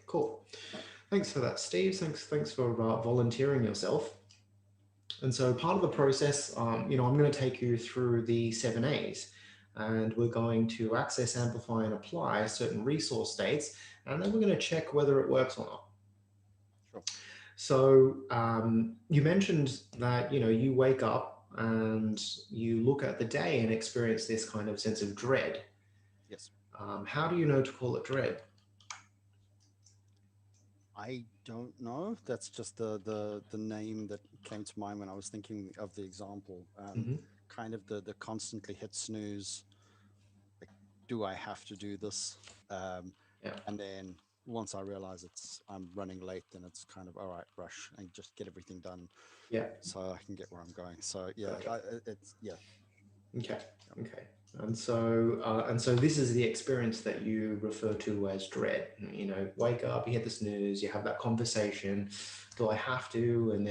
Cool. Thanks for that, Steve. Thanks for volunteering yourself. And so part of the process, I'm going to take you through the 7A's, and we're going to access, amplify, and apply certain resource states, and then we're going to check whether it works or not. Sure. So you mentioned that, you wake up and you look at the day and experience this kind of sense of dread. Yes. How do you know to call it dread? I don't know. That's just the name that came to mind when I was thinking of the example. Kind of the constantly hit snooze. Like, do I have to do this? Yeah. And then once I realize I'm running late, then it's kind of all right, rush and just get everything done. Yeah. So I can get where I'm going. So yeah, Okay. yeah. Okay. Okay. And so this is the experience that you refer to as dread. Wake up, you hit the snooze, you have that conversation. Do I have to? And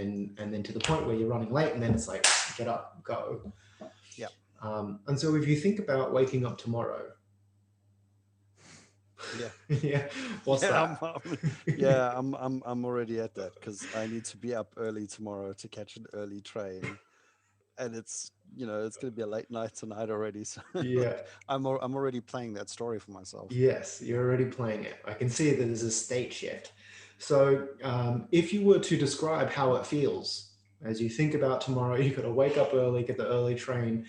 then to the point where you're running late, and then it's like, get up, go. Yeah. And so if you think about waking up tomorrow, Yeah. yeah, what's that? I'm already at that because I need to be up early tomorrow to catch an early train, and it's going to be a late night tonight already. So Yeah. I'm already playing that story for myself. Yes, you're already playing it. I can see that there's a state shift. So, if you were to describe how it feels as you think about tomorrow, you got to wake up early, get the early train.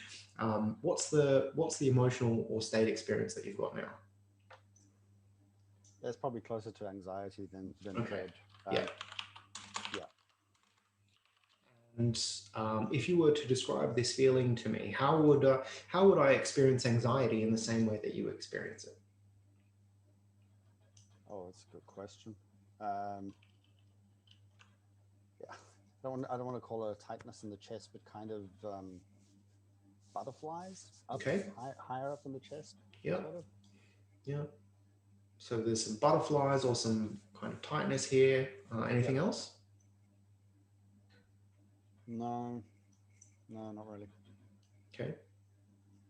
What's the emotional or state experience that you've got now? It's probably closer to anxiety than Okay. dread. Yeah. Yeah. And if you were to describe this feeling to me, how would I experience anxiety in the same way that you experience it? Oh, that's a good question. Um, yeah, I don't want to call it a tightness in the chest, but kind of butterflies up Okay. higher up in the chest, Yeah. sort of. Yeah. So there's some butterflies or some kind of tightness here. Yeah. Anything else? No, no, not really. Okay.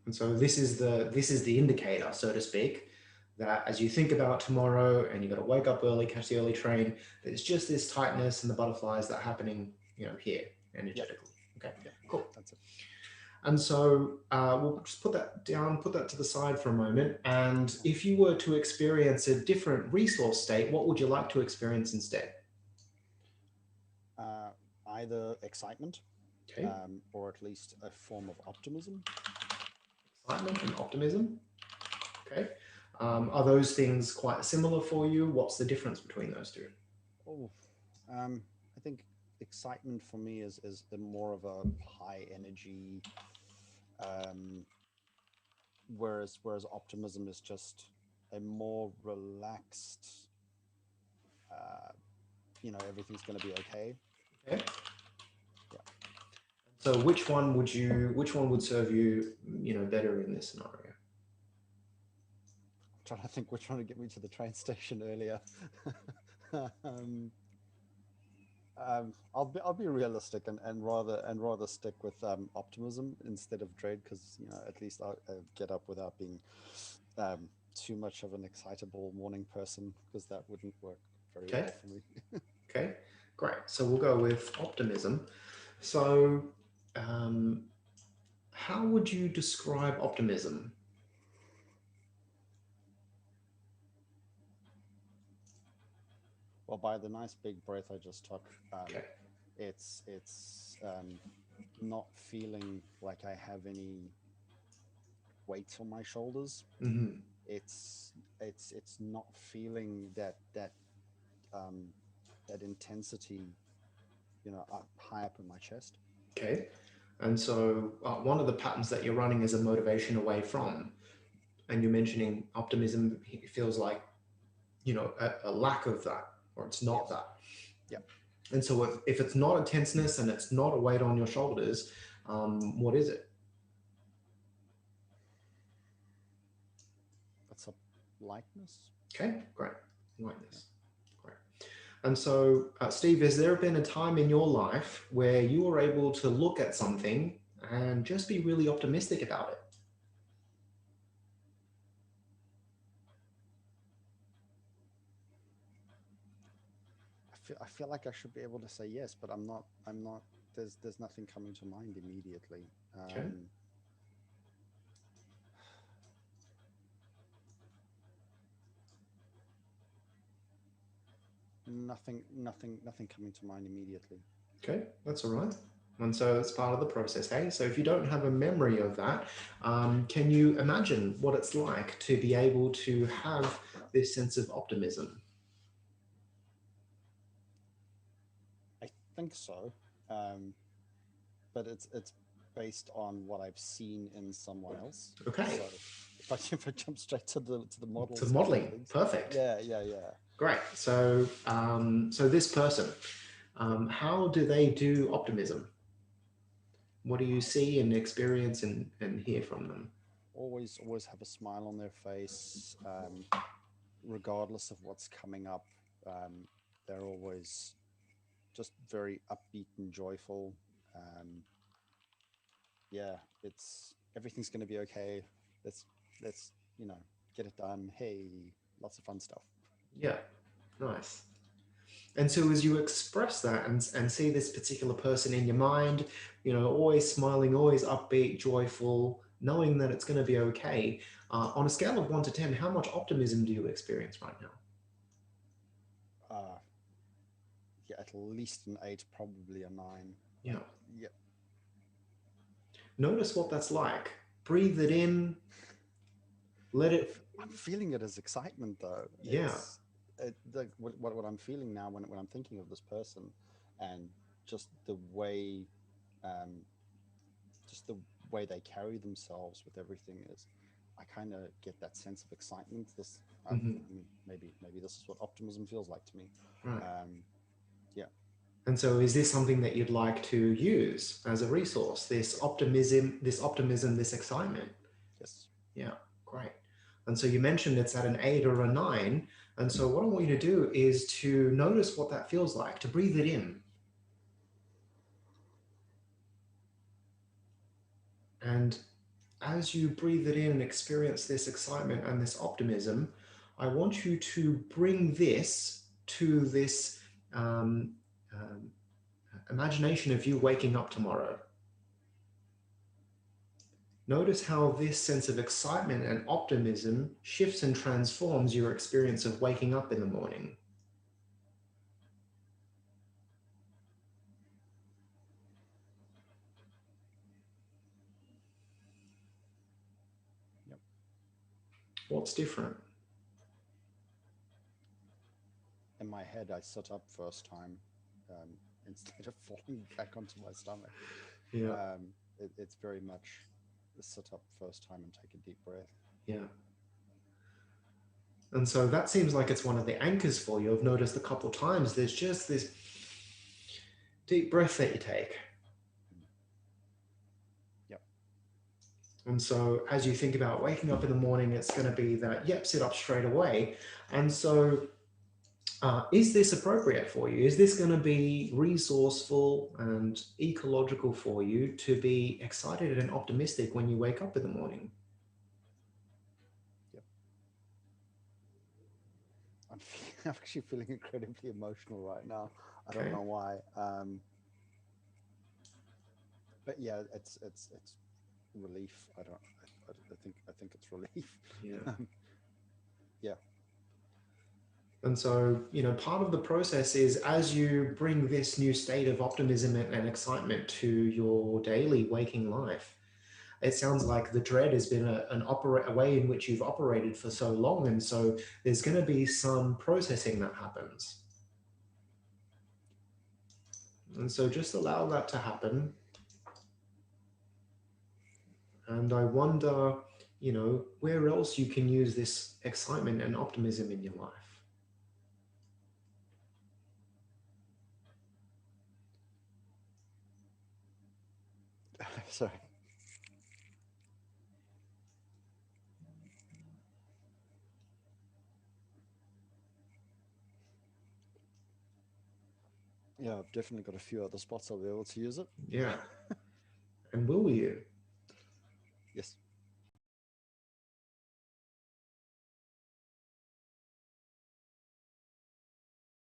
And so this is the indicator, so to speak, that as you think about tomorrow and you got to wake up early, catch the early train, there's just this tightness and the butterflies that are happening, here Yep. energetically. Okay, Yep. cool. That's it. And so we'll just put that down, put that to the side for a moment. And Okay. if you were to experience a different resource state, what would you like to experience instead? Uh, Either excitement, Okay, or at least a form of optimism. excitement and optimism. Okay, are those things quite similar for you? What's the difference between those two? Oh, I think excitement for me is the more of a high energy, um, whereas optimism is just a more relaxed. Uh, Everything's going to be okay. Okay. Yeah. So which one would serve you, better in this scenario? I'm trying to think which one to get me to the train station earlier. um, I'll be realistic and rather stick with optimism instead of dread because at least I'll get up without being too much of an excitable morning person because that wouldn't work very Okay. well for me. Okay. Great. So we'll go with optimism. So, um, how would you describe optimism? Well, by the nice big breath I just took, Okay. it's not feeling like I have any weight on my shoulders. Mm-hmm. It's not feeling um, that intensity, high up in my chest. Okay. And so one of the patterns that you're running is a motivation away from, and you're mentioning optimism. It feels like a lack of that, or it's not Yes. that. Yeah. And so if it's not a tenseness and it's not a weight on your shoulders, what is it? That's a lightness. Okay, great. Yeah. Lightness. Great. And so, Steve, has there been a time in your life where you were able to look at something and just be really optimistic about it? I feel like I should be able to say yes, but I'm not. I'm not. There's nothing coming to mind immediately. Okay. Nothing coming to mind immediately. Okay, that's all right. And so it's part of the process, hey? So if you don't have a memory of that, can you imagine what it's like to be able to have this sense of optimism? I think so, um, but it's based on what I've seen in someone else. Okay, So if I jump straight to the model to side of modeling, things, perfect. yeah. Great. So, so this person, Yep. how do they do optimism? What do you Uh, see and experience and hear from them? always have a smile on their face, regardless of what's coming up. Um, they're always just very upbeat and joyful. Um, yeah, it's everything's going to be okay. Let's let's get it done. Hey, lots of fun stuff. Yeah, nice. And so as you express that and see this particular person in your mind, always smiling, always upbeat, joyful, knowing that it's going to be okay, on a scale of 1 to 10, how much optimism do you experience right now? Uh, yeah, at least an 8, probably a 9. Yeah. Yeah, Notice what that's like. Breathe it in, let it, I'm feeling it as excitement though. yeah. Like what I'm feeling now when I'm thinking of this person, and just the way, um, just the way they carry themselves with everything is, I kind of get that sense of excitement. Hmm. I mean, maybe this is what optimism feels like to me. Right. Um, yeah, And so is this something that you'd like to use as a resource, this excitement? yes, Yeah, great. And so you mentioned it's at an 8 or a 9. And so what I want you to do is to notice what that feels like, to breathe it in. And as you breathe it in and experience this excitement and this optimism, I want you to bring this to this um, um, imagination of you waking up tomorrow. Notice how this sense of excitement and optimism shifts and transforms your experience of waking up in the morning. yep. What's different? In my head, I sit up first time, um, instead of falling back onto my stomach. Yeah, It's very much sit up first time and take a deep breath. yeah. And so that seems like it's one of the anchors for you. I've noticed a couple times there's just this deep breath that you take. Mm. Yep. And so as you think about waking up in the morning, it's going to be that, yep, sit up straight away. And so is this appropriate for you? Is this going to be resourceful and ecological for you to be excited and optimistic when you wake up in the morning? Yep. I'm actually feeling incredibly emotional right now. I don't Okay. know why. But yeah, it's relief. I think it's relief. Yeah. Um, yeah. And so, part of the process is as you bring this new state of optimism and excitement to your daily waking life, it sounds like the dread has been a way in which you've operated for so long. And so there's going to be some processing that happens. And so just allow that to happen. And I wonder, where else you can use this excitement and optimism in your life. Sorry. Yeah, I've definitely got a few other spots I'll be able to use it. Yeah. And will you? Yes.